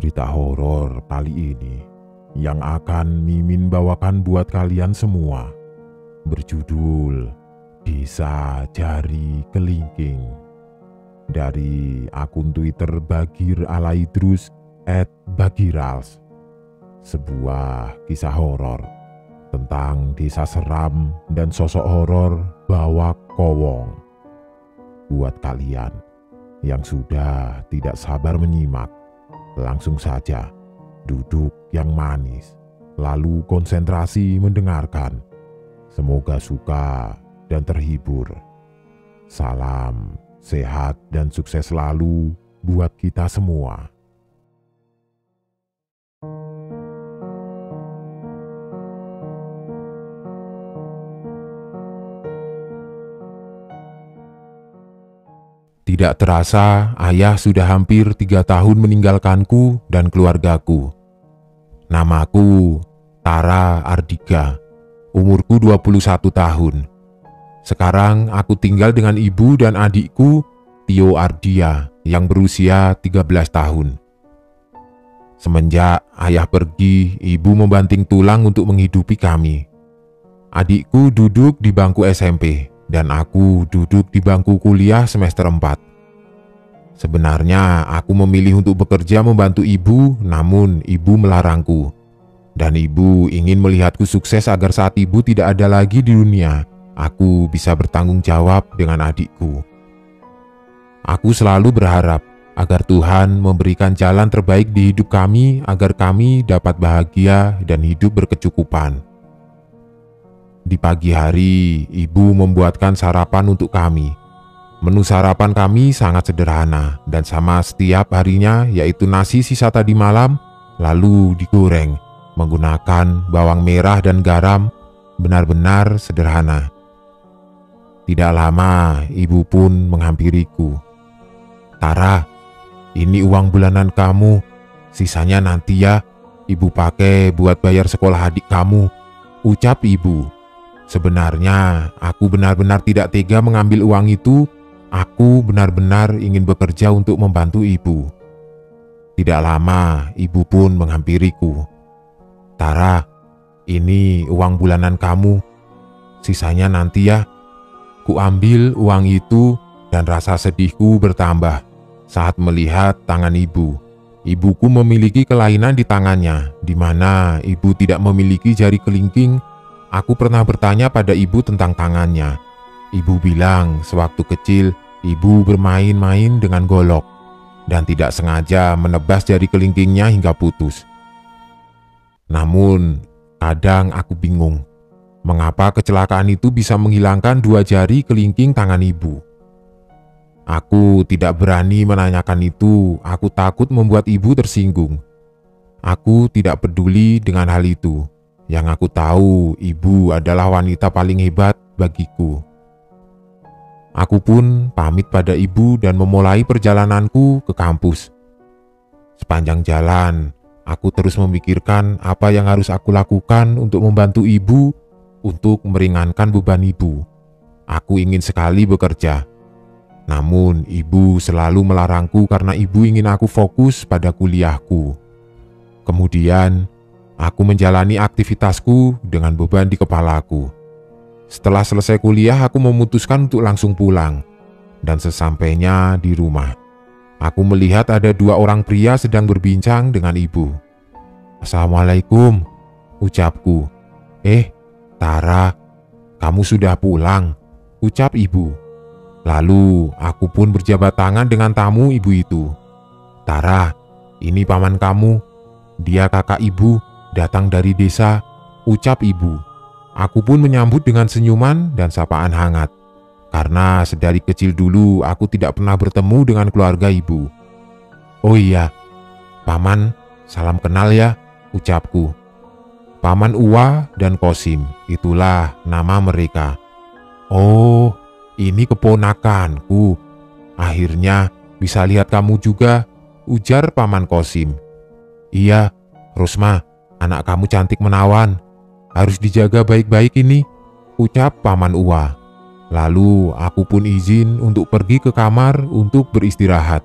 Cerita horor kali ini yang akan Mimin bawakan buat kalian semua berjudul Desa Jari Kelingking dari akun Twitter Bagir Alaidrus @bagirals. Sebuah kisah horor tentang desa seram dan sosok horor Bawak Kowong. Buat kalian yang sudah tidak sabar menyimak, langsung saja duduk yang manis, lalu konsentrasi mendengarkan. Semoga suka dan terhibur. Salam sehat dan sukses selalu buat kita semua. Tidak terasa, ayah sudah hampir 3 tahun meninggalkanku dan keluargaku. Namaku Tara Ardika, umurku 21 tahun. Sekarang aku tinggal dengan ibu dan adikku, Tio Ardia, yang berusia 13 tahun. Semenjak ayah pergi, ibu membanting tulang untuk menghidupi kami. Adikku duduk di bangku SMP, dan aku duduk di bangku kuliah semester 4. Sebenarnya aku memilih untuk bekerja membantu ibu, namun ibu melarangku. Dan ibu ingin melihatku sukses agar saat ibu tidak ada lagi di dunia, aku bisa bertanggung jawab dengan adikku. Aku selalu berharap agar Tuhan memberikan jalan terbaik di hidup kami agar kami dapat bahagia dan hidup berkecukupan. Di pagi hari, ibu membuatkan sarapan untuk kami. Menu sarapan kami sangat sederhana dan sama setiap harinya, yaitu nasi sisa tadi malam, lalu digoreng menggunakan bawang merah dan garam, benar-benar sederhana. Tidak lama, ibu pun menghampiriku. "Tara, ini uang bulanan kamu, sisanya nanti ya, ibu pakai buat bayar sekolah adik kamu," ucap ibu. Sebenarnya, aku benar-benar tidak tega mengambil uang itu. Aku benar-benar ingin bekerja untuk membantu ibu. Tidak lama, ibu pun menghampiriku. "Tara, ini uang bulanan kamu. Sisanya nanti ya." Ku ambil uang itu dan rasa sedihku bertambah saat melihat tangan ibu. Ibuku memiliki kelainan di tangannya, di mana ibu tidak memiliki jari kelingking. Aku pernah bertanya pada ibu tentang tangannya. Ibu bilang sewaktu kecil ibu bermain-main dengan golok dan tidak sengaja menebas jari kelingkingnya hingga putus. Namun, kadang aku bingung, mengapa kecelakaan itu bisa menghilangkan 2 jari kelingking tangan ibu. Aku tidak berani menanyakan itu, aku takut membuat ibu tersinggung. Aku tidak peduli dengan hal itu. Yang aku tahu, ibu adalah wanita paling hebat bagiku. Aku pun pamit pada ibu dan memulai perjalananku ke kampus. Sepanjang jalan, aku terus memikirkan apa yang harus aku lakukan untuk membantu ibu, untuk meringankan beban ibu. Aku ingin sekali bekerja. Namun, ibu selalu melarangku karena ibu ingin aku fokus pada kuliahku. Kemudian, aku menjalani aktivitasku dengan beban di kepalaku. Setelah selesai kuliah, aku memutuskan untuk langsung pulang. Dan sesampainya di rumah, aku melihat ada 2 orang pria sedang berbincang dengan ibu. "Assalamualaikum," ucapku. Tara, kamu sudah pulang," ucap ibu. Lalu aku pun berjabat tangan dengan tamu ibu itu. "Tara, ini paman kamu. Dia kakak ibu, datang dari desa," ucap ibu. Aku pun menyambut dengan senyuman dan sapaan hangat. Karena sedari kecil dulu aku tidak pernah bertemu dengan keluarga ibu. "Oh iya, paman, salam kenal ya," ucapku. Paman Uwa dan Kosim, itulah nama mereka. "Oh, ini keponakanku. Akhirnya bisa lihat kamu juga," ujar paman Kosim. "Iya, Rosma, anak kamu cantik menawan. Harus dijaga baik-baik ini," ucap paman Uwa. Lalu aku pun izin untuk pergi ke kamar untuk beristirahat.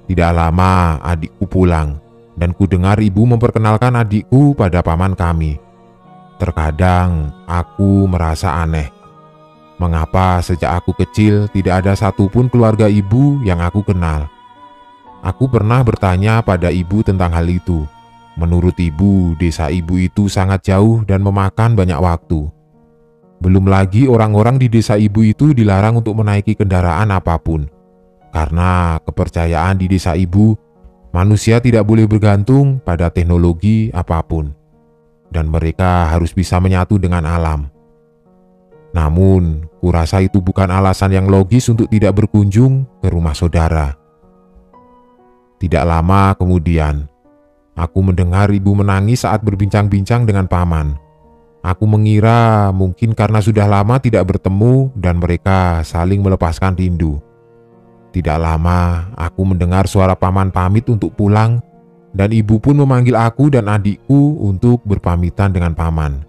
Tidak lama adikku ibuku pulang, dan ku dengar ibu memperkenalkan adikku pada paman kami. Terkadang aku merasa aneh. Mengapa sejak aku kecil tidak ada satupun keluarga ibu yang aku kenal? Aku pernah bertanya pada ibu tentang hal itu. Menurut ibu, desa ibu itu sangat jauh dan memakan banyak waktu. Belum lagi orang-orang di desa ibu itu dilarang untuk menaiki kendaraan apapun. Karena kepercayaan di desa ibu, manusia tidak boleh bergantung pada teknologi apapun. Dan mereka harus bisa menyatu dengan alam. Namun, kurasa itu bukan alasan yang logis untuk tidak berkunjung ke rumah saudara. Tidak lama kemudian, aku mendengar ibu menangis saat berbincang-bincang dengan paman. Aku mengira mungkin karena sudah lama tidak bertemu dan mereka saling melepaskan rindu. Tidak lama, aku mendengar suara paman pamit untuk pulang, dan ibu pun memanggil aku dan adikku untuk berpamitan dengan paman.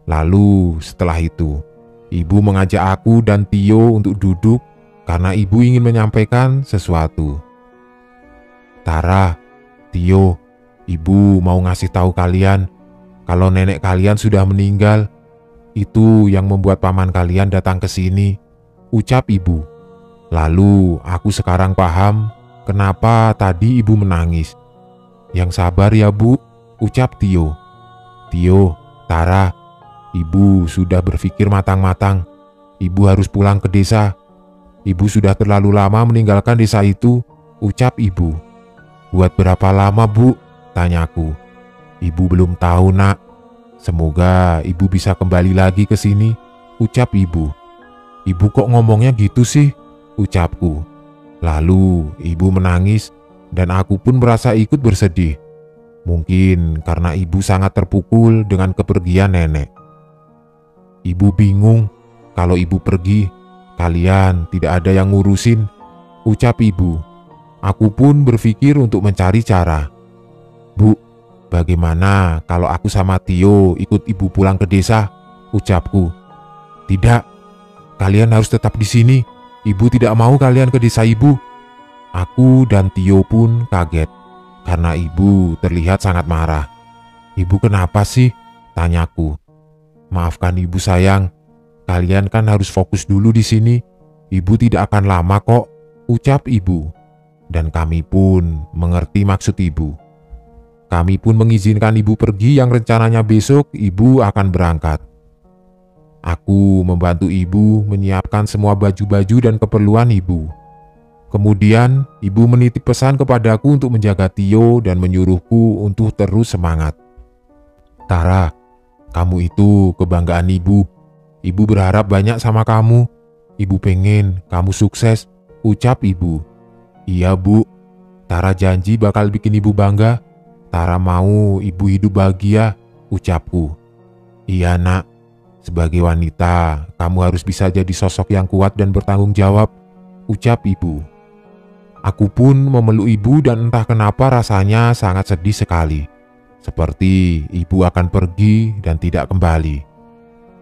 Lalu setelah itu, ibu mengajak aku dan Tio untuk duduk karena ibu ingin menyampaikan sesuatu. Tara, Tio, ibu mau ngasih tahu kalian kalau nenek kalian sudah meninggal. Itu yang membuat paman kalian datang ke sini, ucap ibu. Lalu aku sekarang paham kenapa tadi ibu menangis. Yang sabar ya bu, ucap Tio. Tio, Tara, ibu sudah berpikir matang-matang. Ibu harus pulang ke desa. Ibu sudah terlalu lama meninggalkan desa itu, ucap ibu. Buat berapa lama bu? Tanyaku. Ibu belum tahu nak. Semoga ibu bisa kembali lagi ke sini, ucap ibu. Ibu kok ngomongnya gitu sih? Ucapku. Lalu ibu menangis dan aku pun merasa ikut bersedih. Mungkin karena ibu sangat terpukul dengan kepergian nenek. Ibu bingung, kalau ibu pergi, kalian tidak ada yang ngurusin, ucap ibu. Aku pun berpikir untuk mencari cara. Bu, bagaimana kalau aku sama Tio ikut ibu pulang ke desa, ucapku. Tidak, kalian harus tetap di sini. Ibu tidak mau kalian ke desa ibu. Aku dan Tio pun kaget karena ibu terlihat sangat marah. Ibu kenapa sih? Tanyaku. Maafkan ibu sayang, kalian kan harus fokus dulu di sini. Ibu tidak akan lama kok, ucap ibu. Dan kami pun mengerti maksud ibu. Kami pun mengizinkan ibu pergi yang rencananya besok ibu akan berangkat. Aku membantu ibu menyiapkan semua baju-baju dan keperluan ibu. Kemudian, ibu menitip pesan kepadaku untuk menjaga Tio dan menyuruhku untuk terus semangat. Tara, kamu itu kebanggaan ibu. Ibu berharap banyak sama kamu. Ibu pengen kamu sukses, ucap ibu. Iya bu, Tara janji bakal bikin ibu bangga. Tara mau ibu hidup bahagia, ucapku. Iya nak. Sebagai wanita, kamu harus bisa jadi sosok yang kuat dan bertanggung jawab, ucap ibu. Aku pun memeluk ibu dan entah kenapa rasanya sangat sedih sekali. Seperti ibu akan pergi dan tidak kembali.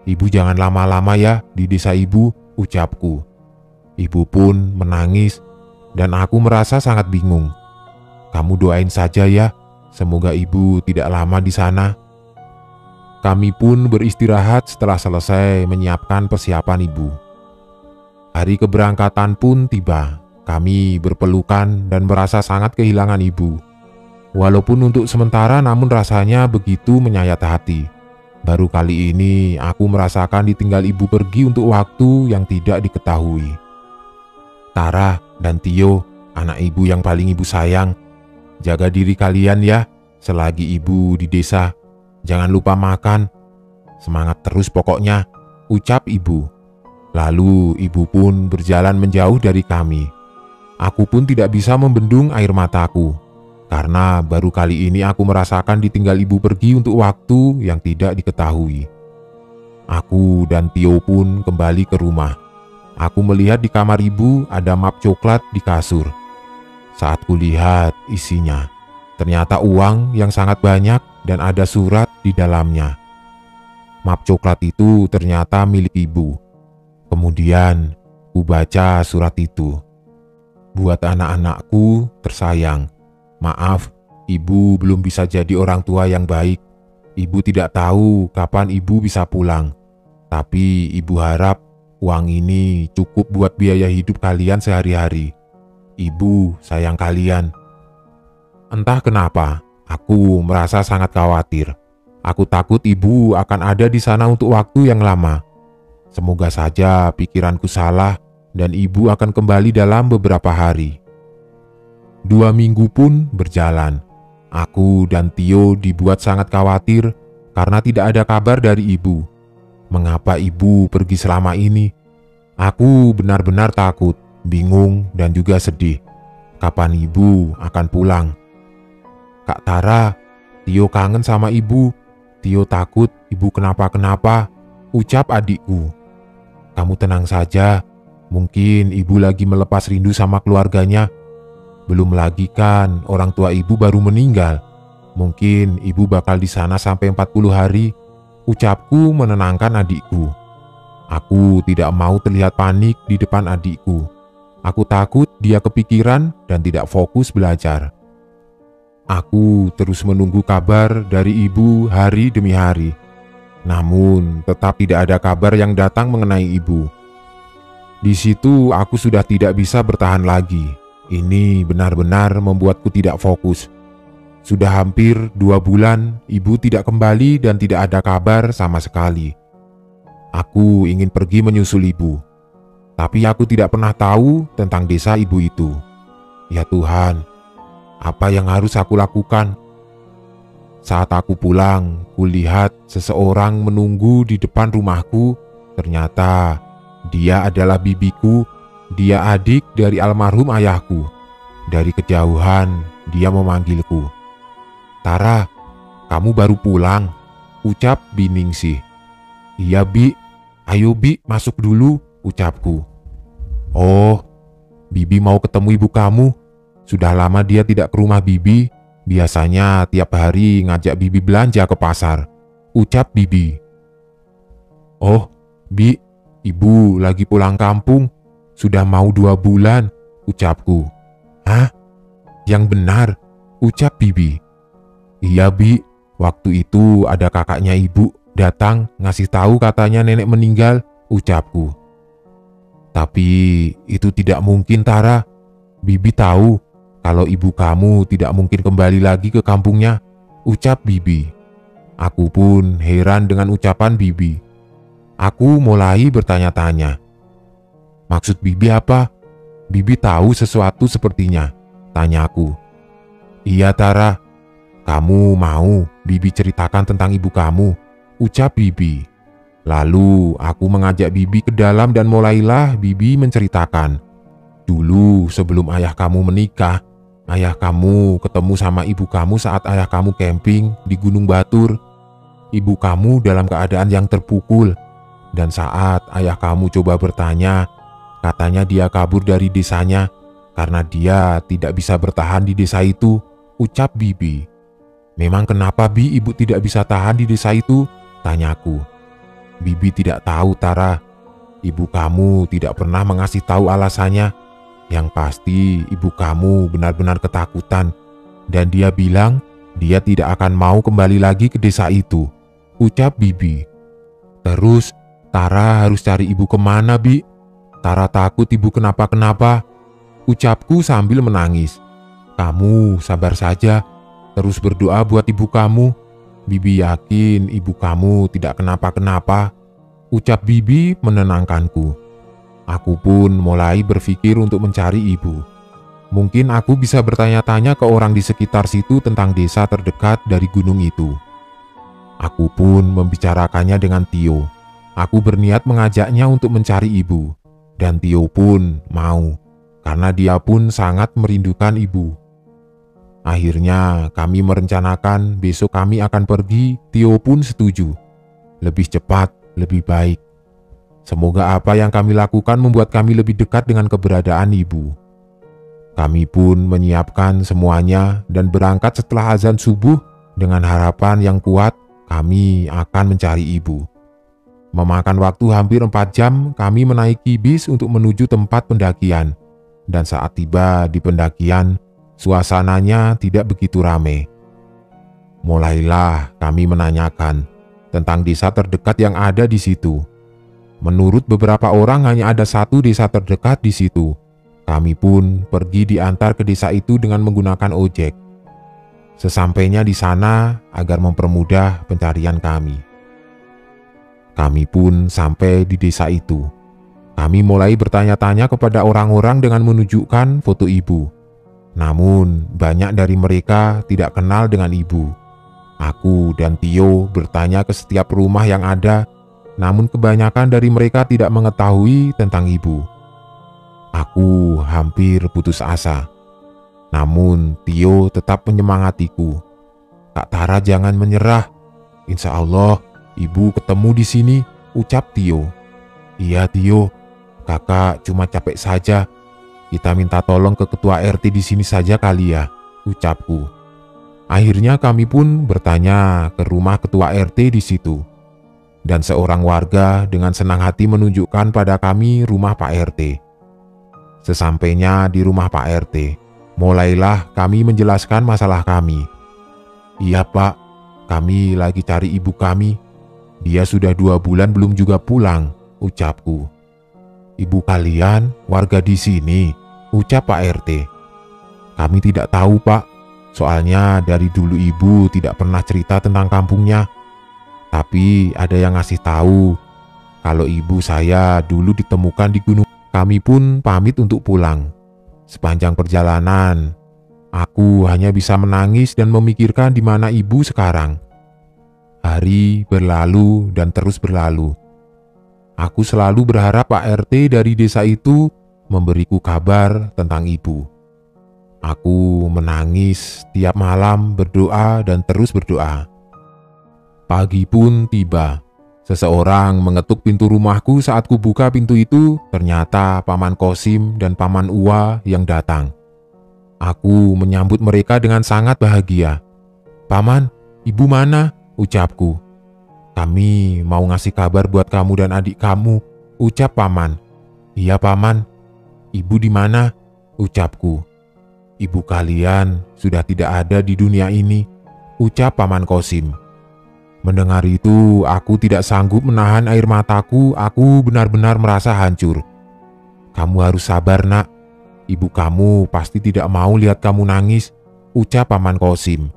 Ibu jangan lama-lama ya di desa ibu, ucapku. Ibu pun menangis dan aku merasa sangat bingung. Kamu doain saja ya, semoga ibu tidak lama di sana. Kami pun beristirahat setelah selesai menyiapkan persiapan ibu. Hari keberangkatan pun tiba. Kami berpelukan dan merasa sangat kehilangan ibu. Walaupun untuk sementara, namun rasanya begitu menyayat hati. Baru kali ini aku merasakan ditinggal ibu pergi untuk waktu yang tidak diketahui. Tara dan Tio, anak ibu yang paling ibu sayang, jaga diri kalian ya selagi ibu di desa. Jangan lupa makan. Semangat terus pokoknya, ucap ibu. Lalu ibu pun berjalan menjauh dari kami. Aku pun tidak bisa membendung air mataku. Karena baru kali ini aku merasakan ditinggal ibu pergi untuk waktu yang tidak diketahui. Aku dan Tio pun kembali ke rumah. Aku melihat di kamar ibu ada map coklat di kasur. Saat kulihat isinya, ternyata uang yang sangat banyak dan ada surat di dalamnya. Map coklat itu ternyata milik ibu. Kemudian, ku baca surat itu. Buat anak-anakku tersayang, Maaf, ibu belum bisa jadi orang tua yang baik. Ibu tidak tahu kapan ibu bisa pulang. Tapi ibu harap uang ini cukup buat biaya hidup kalian sehari-hari. Ibu sayang kalian." Entah kenapa, aku merasa sangat khawatir. Aku takut ibu akan ada di sana untuk waktu yang lama. Semoga saja pikiranku salah dan ibu akan kembali dalam beberapa hari. 2 minggu pun berjalan. Aku dan Tio dibuat sangat khawatir karena tidak ada kabar dari ibu. Mengapa ibu pergi selama ini? Aku benar-benar takut, bingung, dan juga sedih. Kapan ibu akan pulang? "Kak Tara, Tio kangen sama ibu. Tio takut ibu kenapa-kenapa," ucap adikku. "Kamu tenang saja, mungkin ibu lagi melepas rindu sama keluarganya. Belum lagi kan orang tua ibu baru meninggal. Mungkin ibu bakal di sana sampai 40 hari, ucapku menenangkan adikku. Aku tidak mau terlihat panik di depan adikku. Aku takut dia kepikiran dan tidak fokus belajar. Aku terus menunggu kabar dari ibu hari demi hari. Namun tetap tidak ada kabar yang datang mengenai ibu. Di situ aku sudah tidak bisa bertahan lagi. Ini benar-benar membuatku tidak fokus. Sudah hampir 2 bulan ibu tidak kembali dan tidak ada kabar sama sekali. Aku ingin pergi menyusul ibu. Tapi aku tidak pernah tahu tentang desa ibu itu. Ya Tuhan, apa yang harus aku lakukan? Saat aku pulang, kulihat seseorang menunggu di depan rumahku. Ternyata dia adalah bibiku. Dia adik dari almarhum ayahku. Dari kejauhan, dia memanggilku. "Tara, kamu baru pulang," ucap Biningsih. "Iya Bi, ayo Bi masuk dulu," ucapku. "Oh, Bibi mau ketemu ibu kamu. Sudah lama dia tidak ke rumah Bibi. Biasanya tiap hari ngajak Bibi belanja ke pasar," ucap Bibi. "Oh, Bi, ibu lagi pulang kampung. Sudah mau 2 bulan, ucapku. "Hah? Yang benar," ucap Bibi. "Iya Bi, waktu itu ada kakaknya ibu datang ngasih tahu katanya nenek meninggal," ucapku. "Tapi itu tidak mungkin Tara. Bibi tahu kalau ibu kamu tidak mungkin kembali lagi ke kampungnya," ucap Bibi. Aku pun heran dengan ucapan Bibi. Aku mulai bertanya-tanya. "Maksud Bibi apa? Bibi tahu sesuatu sepertinya," tanyaku. "Iya Tara, kamu mau Bibi ceritakan tentang ibu kamu," ucap Bibi. Lalu aku mengajak Bibi ke dalam dan mulailah Bibi menceritakan. "Dulu sebelum ayah kamu menikah, ayah kamu ketemu sama ibu kamu saat ayah kamu camping di Gunung Batur. Ibu kamu dalam keadaan yang terpukul. Dan saat ayah kamu coba bertanya, katanya dia kabur dari desanya karena dia tidak bisa bertahan di desa itu," ucap Bibi. "Memang kenapa Bi ibu tidak bisa tahan di desa itu?" tanyaku. "Bibi tidak tahu Tara. Ibu kamu tidak pernah mengasih tahu alasannya. Yang pasti ibu kamu benar-benar ketakutan. Dan dia bilang dia tidak akan mau kembali lagi ke desa itu," ucap Bibi. "Terus Tara harus cari ibu kemana Bi? Tara takut ibu kenapa-kenapa," ucapku sambil menangis. "Kamu sabar saja, terus berdoa buat ibu kamu. Bibi yakin ibu kamu tidak kenapa-kenapa," ucap Bibi menenangkanku. Aku pun mulai berpikir untuk mencari ibu. Mungkin aku bisa bertanya-tanya ke orang di sekitar situ tentang desa terdekat dari gunung itu. Aku pun membicarakannya dengan Tio. Aku berniat mengajaknya untuk mencari ibu. Dan Tio pun mau, karena dia pun sangat merindukan ibu. Akhirnya kami merencanakan besok kami akan pergi. Tio pun setuju. Lebih cepat, lebih baik. Semoga apa yang kami lakukan membuat kami lebih dekat dengan keberadaan ibu. Kami pun menyiapkan semuanya dan berangkat setelah azan subuh dengan harapan yang kuat kami akan mencari ibu. Memakan waktu hampir 4 jam, kami menaiki bis untuk menuju tempat pendakian. Dan saat tiba di pendakian, Suasananya tidak begitu ramai. Mulailah kami menanyakan tentang desa terdekat yang ada di situ. Menurut beberapa orang hanya ada satu desa terdekat di situ. Kami pun pergi diantar ke desa itu dengan menggunakan ojek. Sesampainya di sana agar mempermudah pencarian kami. Kami pun sampai di desa itu. Kami mulai bertanya-tanya kepada orang-orang dengan menunjukkan foto ibu. Namun banyak dari mereka tidak kenal dengan ibu. Aku dan Tio bertanya ke setiap rumah yang ada, namun kebanyakan dari mereka tidak mengetahui tentang ibu. Aku hampir putus asa. Namun Tio tetap menyemangatiku. "Kak Tara, jangan menyerah. Insya Allah ibu ketemu di sini," ucap Tio. "Iya Tio, kakak cuma capek saja. Kita minta tolong ke ketua RT di sini saja kali ya," ucapku. Akhirnya kami pun bertanya ke rumah ketua RT di situ. Dan seorang warga dengan senang hati menunjukkan pada kami rumah Pak RT. Sesampainya di rumah Pak RT, mulailah kami menjelaskan masalah kami. "Iya Pak, kami lagi cari ibu kami. Dia sudah 2 bulan belum juga pulang," ucapku. "Ibu kalian warga di sini?" ucap Pak RT. "Kami tidak tahu Pak. Soalnya dari dulu ibu tidak pernah cerita tentang kampungnya. Tapi ada yang ngasih tahu kalau ibu saya dulu ditemukan di gunung." Kami pun pamit untuk pulang. Sepanjang perjalanan, aku hanya bisa menangis dan memikirkan di mana ibu sekarang. Hari berlalu dan terus berlalu. Aku selalu berharap Pak RT dari desa itu memberiku kabar tentang ibu. Aku menangis tiap malam, berdoa dan terus berdoa. Pagi pun tiba. Seseorang mengetuk pintu rumahku. Saat ku buka pintu itu, ternyata Paman Kosim dan Paman Uwa yang datang. Aku menyambut mereka dengan sangat bahagia. "Paman, ibu mana?" ucapku. "Kami mau ngasih kabar buat kamu dan adik kamu," ucap Paman. "Iya Paman, ibu di mana?" ucapku. "Ibu kalian sudah tidak ada di dunia ini," ucap Paman Kosim. Mendengar itu, aku tidak sanggup menahan air mataku. Aku benar-benar merasa hancur. "Kamu harus sabar nak. Ibu kamu pasti tidak mau lihat kamu nangis," ucap Paman Kosim.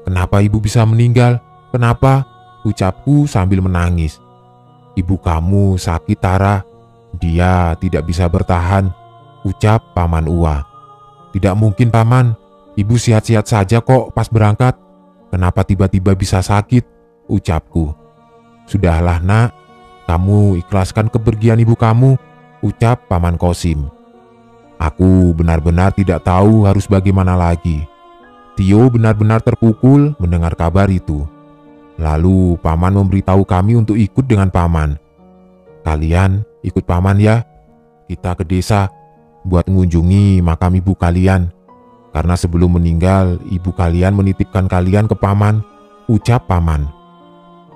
"Kenapa ibu bisa meninggal? Kenapa?" ucapku sambil menangis. "Ibu kamu sakit Tara. Dia tidak bisa bertahan," ucap Paman Uwa. "Tidak mungkin Paman. Ibu sehat-sehat saja kok pas berangkat. Kenapa tiba-tiba bisa sakit?" ucapku. "Sudahlah nak, kamu ikhlaskan kepergian ibu kamu," ucap Paman Kosim. Aku benar-benar tidak tahu harus bagaimana lagi. Tio benar-benar terpukul mendengar kabar itu. Lalu Paman memberitahu kami untuk ikut dengan Paman. "Kalian ikut Paman ya. Kita ke desa buat mengunjungi makam ibu kalian. Karena sebelum meninggal, ibu kalian menitipkan kalian ke Paman," ucap Paman.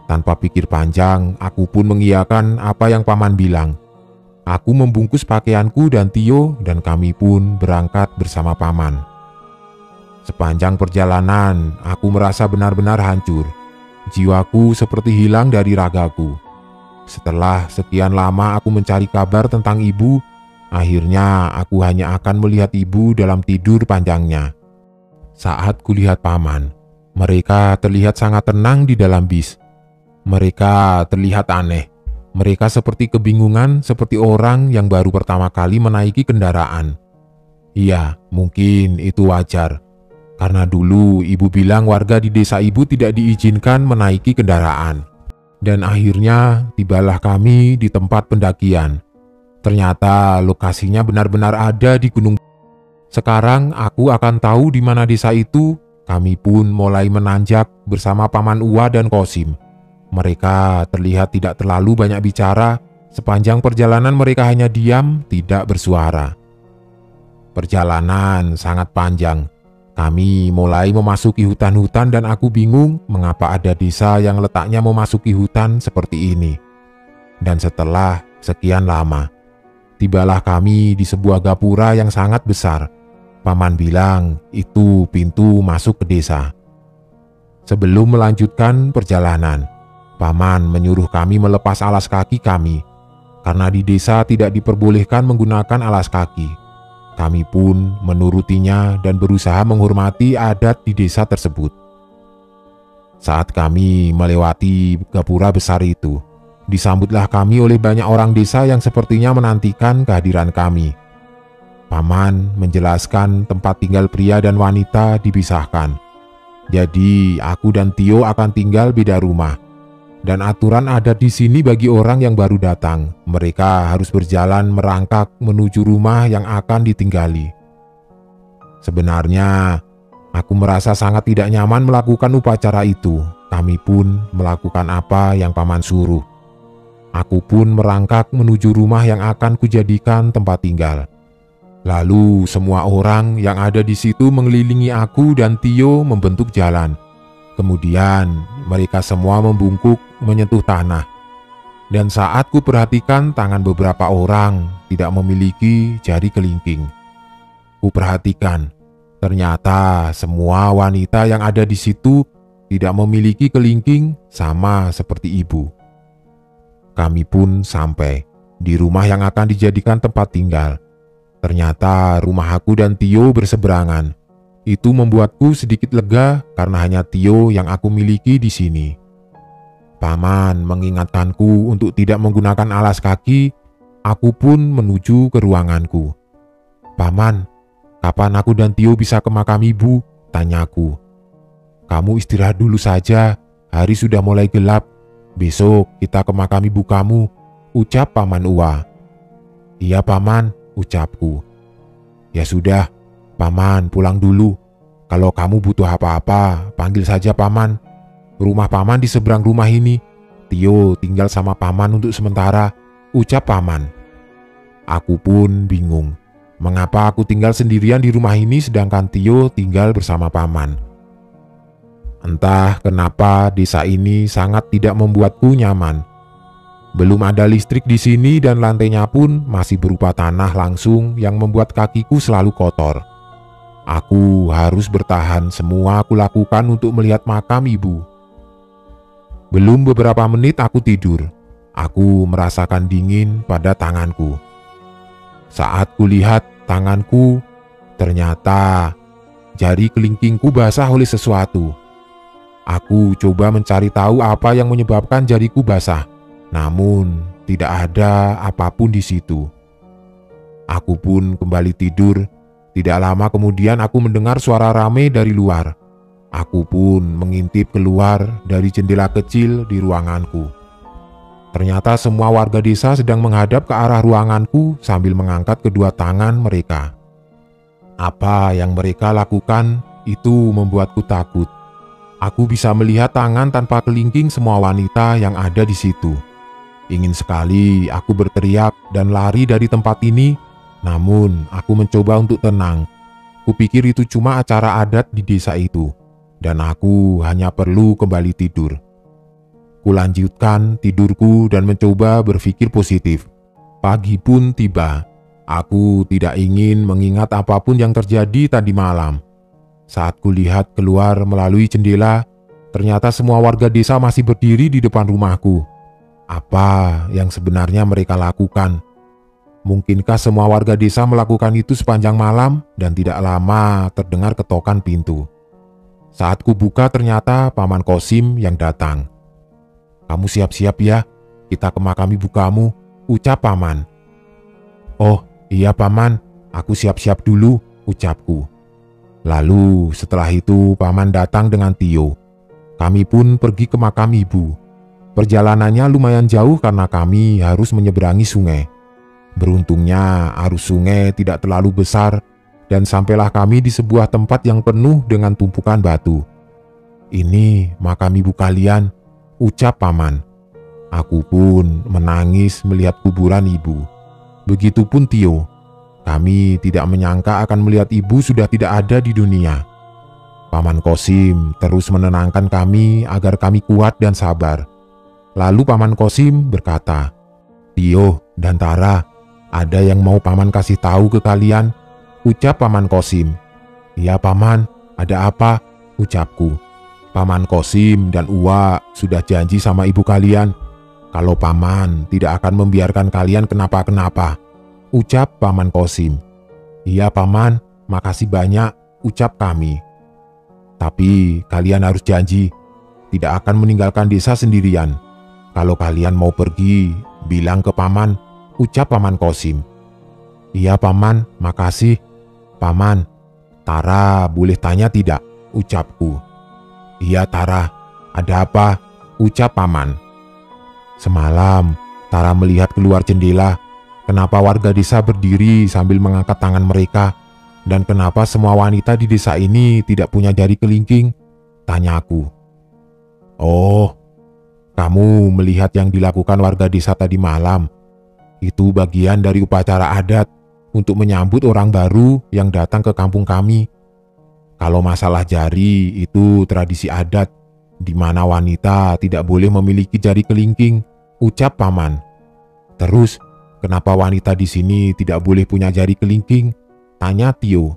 Tanpa pikir panjang, aku pun mengiyakan apa yang Paman bilang. Aku membungkus pakaianku dan Tio dan kami pun berangkat bersama Paman. Sepanjang perjalanan, aku merasa benar-benar hancur. Jiwaku seperti hilang dari ragaku. Setelah sekian lama aku mencari kabar tentang ibu, akhirnya aku hanya akan melihat ibu dalam tidur panjangnya. Saat kulihat Paman, mereka terlihat sangat tenang di dalam bis. Mereka terlihat aneh. Mereka seperti kebingungan, seperti orang yang baru pertama kali menaiki kendaraan. Iya, mungkin itu wajar. Karena dulu ibu bilang warga di desa ibu tidak diizinkan menaiki kendaraan. Dan akhirnya tibalah kami di tempat pendakian. Ternyata lokasinya benar-benar ada di gunung. Sekarang aku akan tahu di mana desa itu. Kami pun mulai menanjak bersama Paman Uwa dan Kosim. Mereka terlihat tidak terlalu banyak bicara. Sepanjang perjalanan mereka hanya diam, tidak bersuara. Perjalanan sangat panjang. Kami mulai memasuki hutan-hutan dan aku bingung mengapa ada desa yang letaknya memasuki hutan seperti ini. Dan setelah sekian lama, tibalah kami di sebuah gapura yang sangat besar. Paman bilang itu pintu masuk ke desa. Sebelum melanjutkan perjalanan, Paman menyuruh kami melepas alas kaki kami, karena di desa tidak diperbolehkan menggunakan alas kaki. Kami pun menurutinya dan berusaha menghormati adat di desa tersebut. Saat kami melewati gapura besar itu, disambutlah kami oleh banyak orang desa yang sepertinya menantikan kehadiran kami. Paman menjelaskan tempat tinggal pria dan wanita dipisahkan. Jadi aku dan Tio akan tinggal beda rumah. Dan aturan adat di sini bagi orang yang baru datang, mereka harus berjalan merangkak menuju rumah yang akan ditinggali. Sebenarnya, aku merasa sangat tidak nyaman melakukan upacara itu. Kami pun melakukan apa yang Paman suruh. Aku pun merangkak menuju rumah yang akan kujadikan tempat tinggal. Lalu semua orang yang ada di situ mengelilingi aku dan Tio membentuk jalan. Kemudian mereka semua membungkuk menyentuh tanah. Dan saat ku perhatikan tangan beberapa orang tidak memiliki jari kelingking. Ku perhatikan, ternyata semua wanita yang ada di situ tidak memiliki kelingking sama seperti ibu. Kami pun sampai di rumah yang akan dijadikan tempat tinggal. Ternyata rumah aku dan Tio berseberangan. Itu membuatku sedikit lega karena hanya Tio yang aku miliki di sini. Paman mengingatkanku untuk tidak menggunakan alas kaki. Aku pun menuju ke ruanganku. "Paman, kapan aku dan Tio bisa ke makam ibu?" tanyaku. "Kamu istirahat dulu saja, hari sudah mulai gelap. Besok kita ke makam ibu kamu," ucap Paman Uwa. "Iya Paman," ucapku. "Ya sudah, Paman pulang dulu. Kalau kamu butuh apa-apa, panggil saja Paman. Rumah Paman di seberang rumah ini. Tio tinggal sama Paman untuk sementara," ucap Paman. Aku pun bingung. Mengapa aku tinggal sendirian di rumah ini sedangkan Tio tinggal bersama Paman? Entah kenapa desa ini sangat tidak membuatku nyaman. Belum ada listrik di sini dan lantainya pun masih berupa tanah langsung yang membuat kakiku selalu kotor. Aku harus bertahan, semua aku lakukan untuk melihat makam ibu. Belum beberapa menit aku tidur. Aku merasakan dingin pada tanganku. Saat kulihat tanganku, ternyata jari kelingkingku basah oleh sesuatu. Aku coba mencari tahu apa yang menyebabkan jariku basah. Namun, tidak ada apapun di situ. Aku pun kembali tidur. Tidak lama kemudian aku mendengar suara rame dari luar. Aku pun mengintip keluar dari jendela kecil di ruanganku. Ternyata semua warga desa sedang menghadap ke arah ruanganku sambil mengangkat kedua tangan mereka. Apa yang mereka lakukan itu membuatku takut. Aku bisa melihat tangan tanpa kelingking semua wanita yang ada di situ. Ingin sekali aku berteriak dan lari dari tempat ini, namun aku mencoba untuk tenang. Kupikir itu cuma acara adat di desa itu, dan aku hanya perlu kembali tidur. Kulanjutkan tidurku dan mencoba berpikir positif. Pagi pun tiba. Aku tidak ingin mengingat apapun yang terjadi tadi malam. Saat kulihat keluar melalui jendela, ternyata semua warga desa masih berdiri di depan rumahku. Apa yang sebenarnya mereka lakukan? Mungkinkah semua warga desa melakukan itu sepanjang malam dan tidak lama terdengar ketokan pintu? Saat ku buka ternyata Paman Kosim yang datang. "Kamu siap-siap ya, kita ke makam ibu kamu," ucap Paman. "Oh iya Paman, aku siap-siap dulu," ucapku. Lalu setelah itu Paman datang dengan Tio. Kami pun pergi ke makam ibu. Perjalanannya lumayan jauh karena kami harus menyeberangi sungai. Beruntungnya arus sungai tidak terlalu besar dan sampailah kami di sebuah tempat yang penuh dengan tumpukan batu. "Ini makam ibu kalian," ucap Paman. Aku pun menangis melihat kuburan ibu. Begitupun Tio. Kami tidak menyangka akan melihat ibu sudah tidak ada di dunia. Paman Kosim terus menenangkan kami agar kami kuat dan sabar. Lalu Paman Kosim berkata, "Tio dan Tara, ada yang mau Paman kasih tahu ke kalian. ucap Paman Kosim. "Iya Paman, ada apa?" ucapku. "Paman Kosim dan Uwa sudah janji sama ibu kalian kalau Paman tidak akan membiarkan kalian kenapa-kenapa," ucap Paman Kosim. "Iya Paman, makasih banyak," ucap kami. "Tapi kalian harus janji tidak akan meninggalkan desa sendirian. Kalau kalian mau pergi, bilang ke Paman," ucap Paman Kosim. "Iya Paman, makasih. Paman, Tara boleh tanya tidak?" ucapku. "Iya Tara, ada apa?" ucap Paman. "Semalam Tara melihat keluar jendela. Kenapa warga desa berdiri sambil mengangkat tangan mereka? Dan kenapa semua wanita di desa ini tidak punya jari kelingking?" tanyaku. "Oh, kamu melihat yang dilakukan warga desa tadi malam. Itu bagian dari upacara adat untuk menyambut orang baru yang datang ke kampung kami. Kalau masalah jari itu tradisi adat di mana wanita tidak boleh memiliki jari kelingking," ucap Paman. "Terus, kenapa wanita di sini tidak boleh punya jari kelingking?" tanya Tio.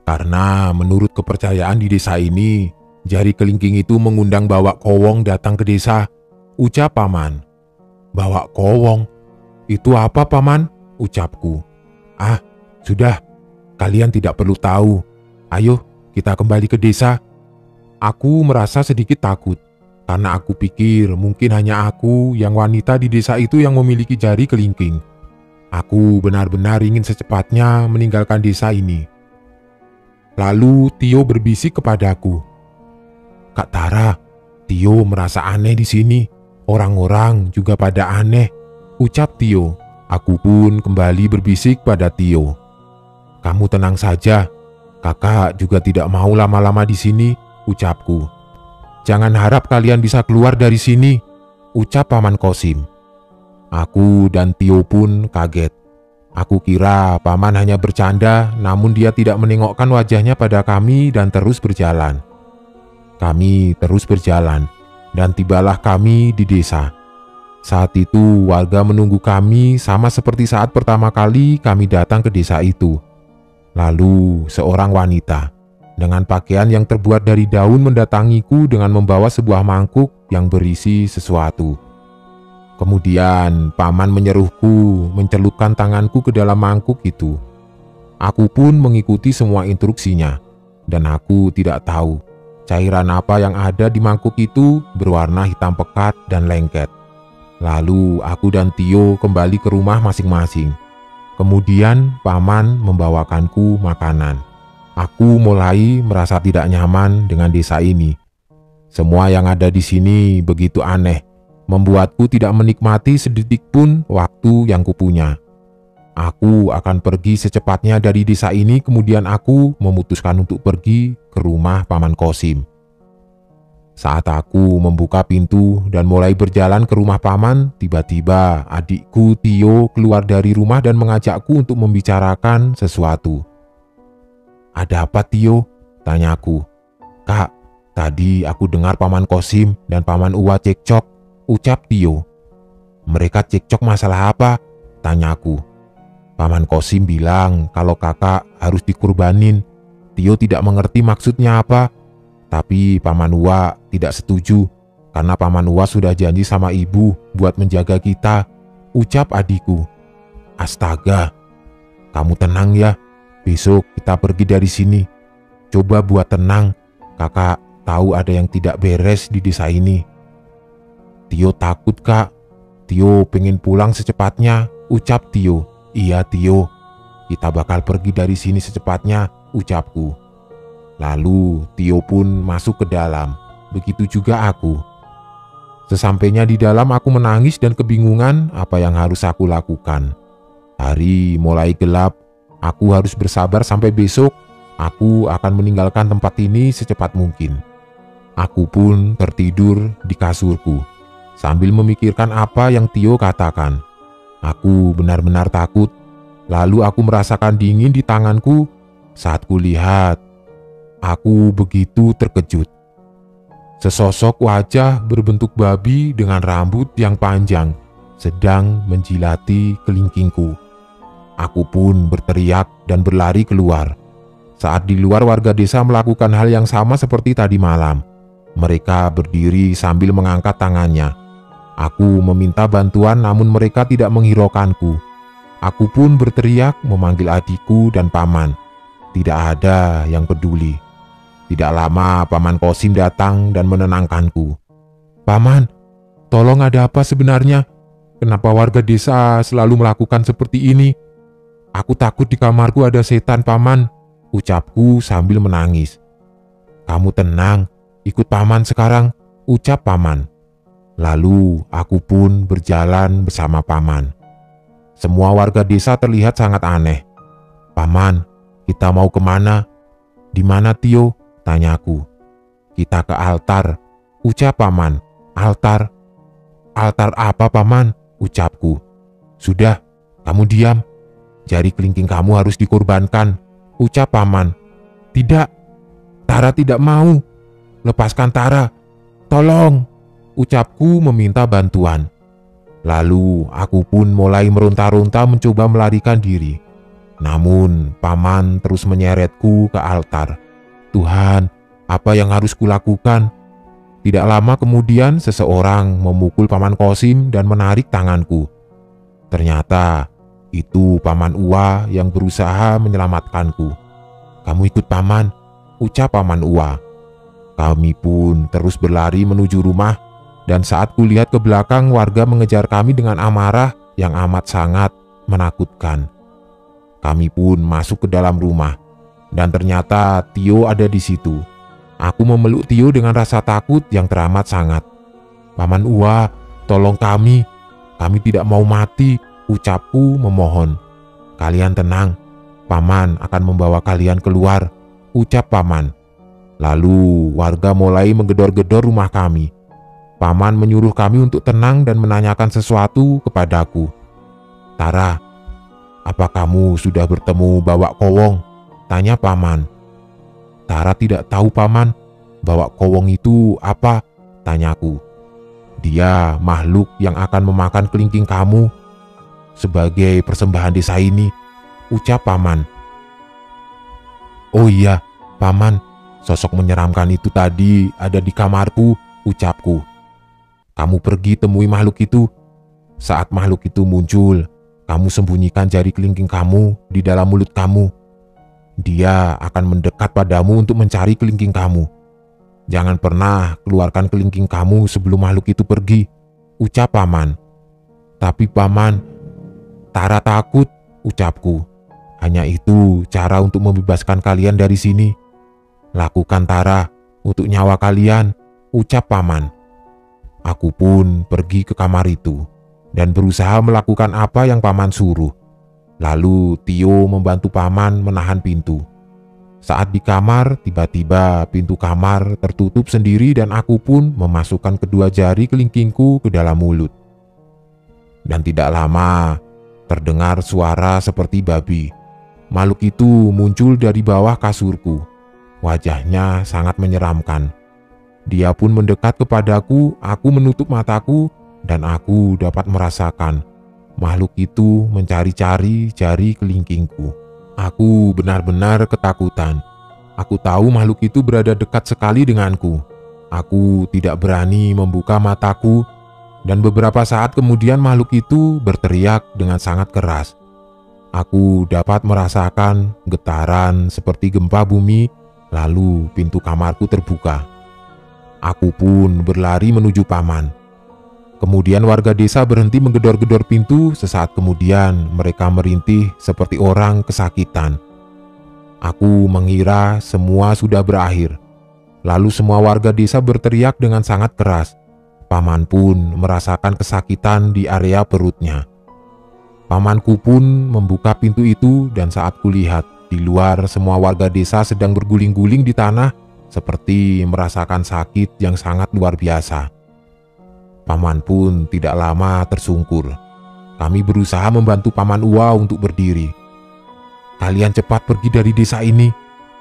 "Karena menurut kepercayaan di desa ini, jari kelingking itu mengundang Bawak Kowong datang ke desa," ucap Paman. "Bawak Kowong? Itu apa Paman?" ucapku. "Ah, sudah, kalian tidak perlu tahu. Ayo, kita kembali ke desa." Aku merasa sedikit takut, karena aku pikir mungkin hanya aku yang wanita di desa itu yang memiliki jari kelingking. Aku benar-benar ingin secepatnya meninggalkan desa ini. Lalu Tio berbisik kepadaku, "Kak Tara, Tio merasa aneh di sini. Orang-orang juga pada aneh," ucap Tio. Aku pun kembali berbisik pada Tio, "Kamu tenang saja. Kakak juga tidak mau lama-lama di sini," ucapku. "Jangan harap kalian bisa keluar dari sini," ucap Paman Kosim. Aku dan Tio pun kaget. Aku kira Paman hanya bercanda, namun dia tidak menengokkan wajahnya pada kami dan terus berjalan. Kami terus berjalan, dan tibalah kami di desa. Saat itu warga menunggu kami sama seperti saat pertama kali kami datang ke desa itu. Lalu seorang wanita dengan pakaian yang terbuat dari daun mendatangiku dengan membawa sebuah mangkuk yang berisi sesuatu. Kemudian Paman menyeruhku mencelupkan tanganku ke dalam mangkuk itu. Aku pun mengikuti semua instruksinya, dan aku tidak tahu cairan apa yang ada di mangkuk itu berwarna hitam pekat dan lengket. Lalu aku dan Tio kembali ke rumah masing-masing. Kemudian Paman membawakanku makanan. Aku mulai merasa tidak nyaman dengan desa ini. Semua yang ada di sini begitu aneh, membuatku tidak menikmati sedetik pun waktu yang kupunya. Aku akan pergi secepatnya dari desa ini. Kemudian aku memutuskan untuk pergi ke rumah Paman Kosim. Saat aku membuka pintu dan mulai berjalan ke rumah Paman, tiba-tiba adikku Tio keluar dari rumah dan mengajakku untuk membicarakan sesuatu. "Ada apa Tio?" tanyaku. "Kak, tadi aku dengar Paman Kosim dan Paman Uwa cekcok," ucap Tio. "Mereka cekcok masalah apa?" tanyaku. "Paman Kosim bilang kalau kakak harus dikurbanin." Tio tidak mengerti maksudnya apa. Tapi Paman Uwa tidak setuju, karena Paman Uwa sudah janji sama ibu buat menjaga kita, ucap adikku. "Astaga, kamu tenang ya, besok kita pergi dari sini. Coba buat tenang, kakak tahu ada yang tidak beres di desa ini." "Tio takut kak, Tio pengen pulang secepatnya," ucap Tio. "Iya Tio, kita bakal pergi dari sini secepatnya," ucapku. Lalu Tio pun masuk ke dalam, begitu juga aku. Sesampainya di dalam aku menangis dan kebingungan apa yang harus aku lakukan. Hari mulai gelap, aku harus bersabar sampai besok. Aku akan meninggalkan tempat ini secepat mungkin. Aku pun tertidur di kasurku, sambil memikirkan apa yang Tio katakan. Aku benar-benar takut. Lalu aku merasakan dingin di tanganku saat kulihat. Aku begitu terkejut. Sesosok wajah berbentuk babi dengan rambut yang panjang sedang menjilati kelingkingku. Aku pun berteriak dan berlari keluar. Saat di luar, warga desa melakukan hal yang sama seperti tadi malam. Mereka berdiri sambil mengangkat tangannya. Aku meminta bantuan namun mereka tidak menghiraukanku. Aku pun berteriak memanggil adikku dan paman. Tidak ada yang peduli. Tidak lama Paman Kosim datang dan menenangkanku. "Paman, tolong, ada apa sebenarnya? Kenapa warga desa selalu melakukan seperti ini? Aku takut di kamarku ada setan, Paman," ucapku sambil menangis. "Kamu tenang, ikut Paman sekarang," ucap Paman. Lalu aku pun berjalan bersama Paman. Semua warga desa terlihat sangat aneh. "Paman, kita mau kemana?" "Di mana, Tio?" tanyaku. "Kita ke altar," ucap Paman. "Altar? Altar apa, Paman?" ucapku. "Sudah, kamu diam. Jari kelingking kamu harus dikorbankan," ucap Paman. "Tidak, Tara tidak mau. Lepaskan Tara. Tolong," ucapku meminta bantuan. Lalu aku pun mulai meronta-ronta mencoba melarikan diri. Namun Paman terus menyeretku ke altar. Tuhan, apa yang harus kulakukan? Tidak lama kemudian seseorang memukul Paman Kosim dan menarik tanganku. Ternyata itu Paman Uwa yang berusaha menyelamatkanku. "Kamu ikut Paman," ucap Paman Uwa. Kami pun terus berlari menuju rumah, dan saat kulihat ke belakang, warga mengejar kami dengan amarah yang amat sangat menakutkan. Kami pun masuk ke dalam rumah, dan ternyata Tio ada di situ. Aku memeluk Tio dengan rasa takut yang teramat sangat. "Paman Uwa, tolong kami tidak mau mati," ucapku memohon. "Kalian tenang, Paman akan membawa kalian keluar," ucap Paman. Lalu warga mulai menggedor-gedor rumah kami. Paman menyuruh kami untuk tenang dan menanyakan sesuatu kepadaku. "Tara, apa kamu sudah bertemu Bawak Kowong?" tanya Paman. "Tara tidak tahu, Paman. Bawak Kowong itu apa?" tanyaku. "Dia makhluk yang akan memakan kelingking kamu sebagai persembahan desa ini," ucap Paman. "Oh iya, Paman, sosok menyeramkan itu tadi ada di kamarku," ucapku. "Kamu pergi temui makhluk itu. Saat makhluk itu muncul, kamu sembunyikan jari kelingking kamu di dalam mulut kamu. Dia akan mendekat padamu untuk mencari kelingking kamu. Jangan pernah keluarkan kelingking kamu sebelum makhluk itu pergi," ucap Paman. "Tapi Paman, Tara takut," ucapku. "Hanya itu cara untuk membebaskan kalian dari sini. Lakukan, Tara, untuk nyawa kalian," ucap Paman. Aku pun pergi ke kamar itu dan berusaha melakukan apa yang Paman suruh. Lalu Tio membantu Paman menahan pintu. Saat di kamar, tiba-tiba pintu kamar tertutup sendiri dan aku pun memasukkan kedua jari kelingkingku ke dalam mulut. Dan tidak lama, terdengar suara seperti babi. Makhluk itu muncul dari bawah kasurku. Wajahnya sangat menyeramkan. Dia pun mendekat kepadaku, aku menutup mataku, dan aku dapat merasakan makhluk itu mencari-cari jari kelingkingku. Aku benar-benar ketakutan. Aku tahu makhluk itu berada dekat sekali denganku. Aku tidak berani membuka mataku, dan beberapa saat kemudian makhluk itu berteriak dengan sangat keras. Aku dapat merasakan getaran seperti gempa bumi, lalu pintu kamarku terbuka. Aku pun berlari menuju Paman. Kemudian warga desa berhenti menggedor-gedor pintu. Sesaat kemudian mereka merintih seperti orang kesakitan. Aku mengira semua sudah berakhir. Lalu semua warga desa berteriak dengan sangat keras. Paman pun merasakan kesakitan di area perutnya. Pamanku pun membuka pintu itu, dan saat kulihat di luar semua warga desa sedang berguling-guling di tanah seperti merasakan sakit yang sangat luar biasa. Paman pun tidak lama tersungkur. Kami berusaha membantu Paman Uwa untuk berdiri. "Kalian cepat pergi dari desa ini.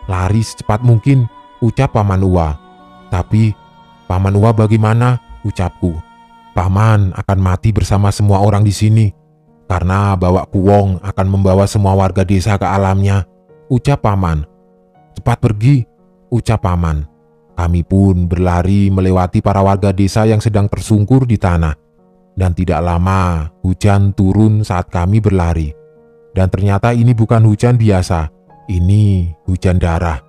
Lari secepat mungkin," ucap Paman Uwa. "Tapi, Paman Uwa bagaimana?" ucapku. "Paman akan mati bersama semua orang di sini. karena bawa kuwong akan membawa semua warga desa ke alamnya, ucap paman. Cepat pergi, ucap paman. Kami pun berlari melewati para warga desa yang sedang tersungkur di tanah. Dan tidak lama hujan turun saat kami berlari. Dan ternyata ini bukan hujan biasa, ini hujan darah.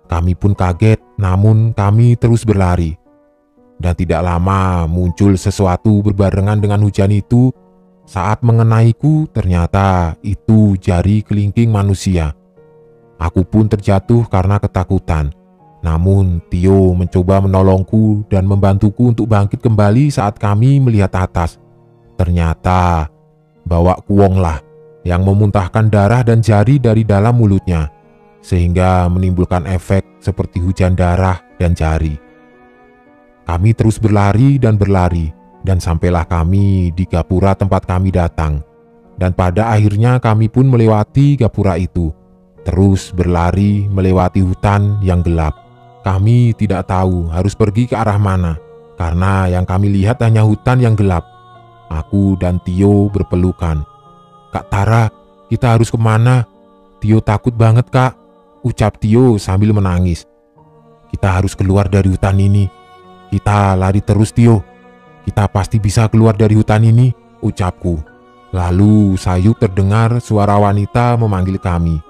Kami pun kaget, namun kami terus berlari. Dan tidak lama muncul sesuatu berbarengan dengan hujan itu. Saat mengenaiku, ternyata itu jari kelingking manusia. Aku pun terjatuh karena ketakutan. Namun Tio mencoba menolongku dan membantuku untuk bangkit kembali saat kami melihat atas. Ternyata bawa kuwonglah yang memuntahkan darah dan jari dari dalam mulutnya, sehingga menimbulkan efek seperti hujan darah dan jari. Kami terus berlari, dan sampailah kami di gapura tempat kami datang. Dan pada akhirnya kami pun melewati gapura itu, terus berlari melewati hutan yang gelap. Kami tidak tahu harus pergi ke arah mana, karena yang kami lihat hanya hutan yang gelap. Aku dan Tio berpelukan. Kak Tara, kita harus kemana? Tio takut banget, Kak, ucap Tio sambil menangis. Kita harus keluar dari hutan ini. Kita lari terus, Tio. Kita pasti bisa keluar dari hutan ini, ucapku. Lalu sayu terdengar suara wanita memanggil kami.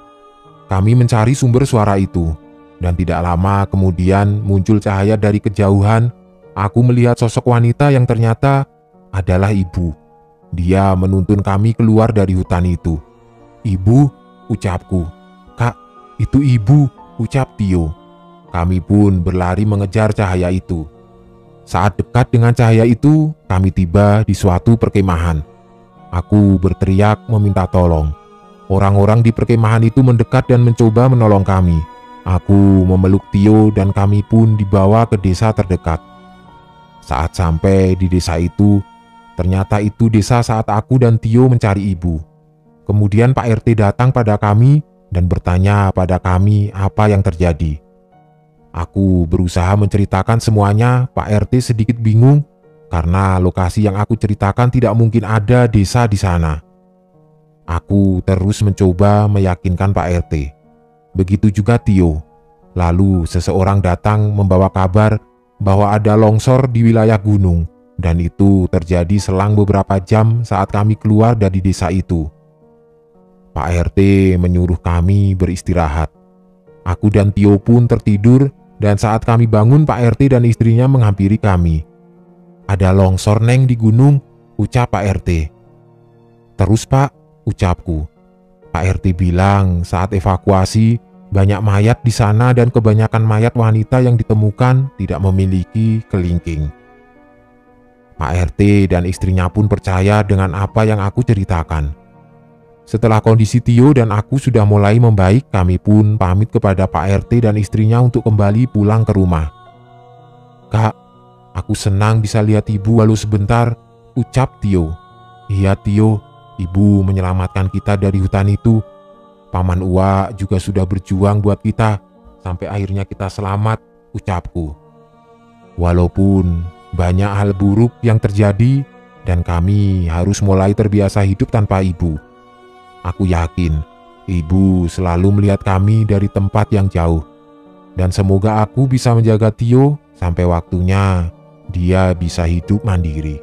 Kami mencari sumber suara itu. Dan tidak lama kemudian muncul cahaya dari kejauhan. Aku melihat sosok wanita yang ternyata adalah ibu. Dia menuntun kami keluar dari hutan itu. Ibu, ucapku. Kak, itu ibu, ucap Tio. Kami pun berlari mengejar cahaya itu. Saat dekat dengan cahaya itu, kami tiba di suatu perkemahan. Aku berteriak meminta tolong. Orang-orang di perkemahan itu mendekat dan mencoba menolong kami. Aku memeluk Tio dan kami pun dibawa ke desa terdekat. Saat sampai di desa itu, ternyata itu desa saat aku dan Tio mencari ibu. Kemudian Pak RT datang pada kami dan bertanya pada kami apa yang terjadi. Aku berusaha menceritakan semuanya. Pak RT sedikit bingung karena lokasi yang aku ceritakan tidak mungkin ada desa di sana. Aku terus mencoba meyakinkan Pak RT. Begitu juga Tio. Lalu seseorang datang membawa kabar bahwa ada longsor di wilayah gunung, dan itu terjadi selang beberapa jam saat kami keluar dari desa itu. Pak RT menyuruh kami beristirahat. Aku dan Tio pun tertidur, dan saat kami bangun Pak RT dan istrinya menghampiri kami. Ada longsor Neng di gunung, ucap Pak RT. Terus Pak, ucapku. Pak RT bilang saat evakuasi banyak mayat di sana dan kebanyakan mayat wanita yang ditemukan tidak memiliki kelingking. Pak RT dan istrinya pun percaya dengan apa yang aku ceritakan. Setelah kondisi Tio dan aku sudah mulai membaik, kami pun pamit kepada Pak RT dan istrinya untuk kembali pulang ke rumah. Kak, aku senang bisa lihat ibu walau sebentar, ucap Tio. Iya Tio, ibu menyelamatkan kita dari hutan itu. Paman Uwa juga sudah berjuang buat kita, sampai akhirnya kita selamat, ucapku. Walaupun banyak hal buruk yang terjadi, dan kami harus mulai terbiasa hidup tanpa ibu. Aku yakin, ibu selalu melihat kami dari tempat yang jauh. Dan semoga aku bisa menjaga Tio sampai waktunya dia bisa hidup mandiri.